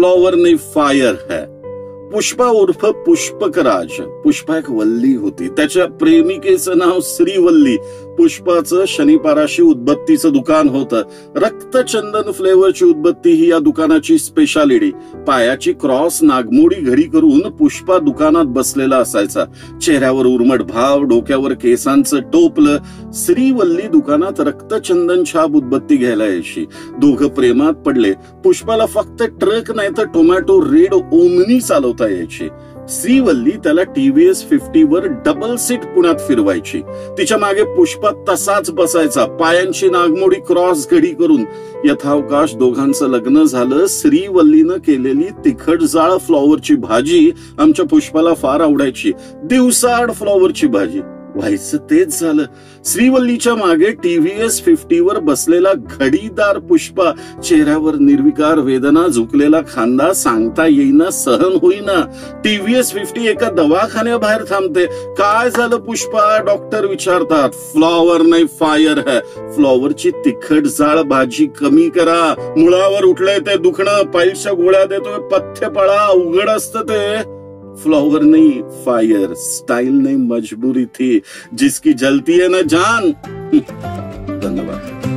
Flower नहीं fire है। पुष्पा उर्फ पुष्पकराज, पुष्पा एक वल्ली होती, त्याच्या प्रेमिकेचं नाव श्रीवल्ली। पुष्पाचं शनिपाराशी उदबत्तीचं दुकान होतं। रक्तचंदन फ्लेवरची उदबत्ती ही या दुकानाची स्पेशालिटी। पायाची क्रॉस नागमोडी घडी करून पुष्पा दुकानात बसलेला असायचा। चेहऱ्यावर उर्मट भाव, डोक्यावर केसांचं टोपलं। श्रीवल्ली दुकानात रक्तचंदन छाप उदबत्ती घ्यायला यायची। दोघं प्रेमात पडले। पुष्पाला फक्त ट्रक नाही तर टोमॅटो रेड ओमनी चालवता यायची। श्रीवल्ली त्याला टीव्हीएस 50 वर डबल सीट पुण्यात फिरवायची। तिच्या मागे पुष्पा तसाच बसायचा, पायांची नागमोडी क्रॉस घडी करून। यथावकाश दोघांचं लग्न झालं। श्रीवल्लीनं केलेली तिखट जाळ फ्लॉवरची भाजी आमच्या पुष्पाला फार आवडायची। दिवसाआड फ्लॉवरची भाजी। व्हायचं तेच झालं। श्रीवल्लीच्या मागे टीव्हीएस 50 वर बसलेला घडीदार पुष्पा, चेहऱ्यावर निर्विकार वेदना, झुकलेला खांदा, सांगता येईना, सहन होईना। टीव्हीएस 50 एका दवाखान्याबाहेर थांबते। काय झालं पुष्पा? डॉक्टर विचारतात। फ्लॉवर नाही फायर है। फ्लॉवरची तिखट जाळ भाजी कमी करा। मुळावर उठलंय ते दुखणं, पायलच्या गोळ्या देतोय, पथ्य पळा, उघड असतं ते। फ्लॉवर नहीं फायर, स्टाइल नहीं मजबूरी थी, जिसकी जलती है ना जान। धन्यवाद।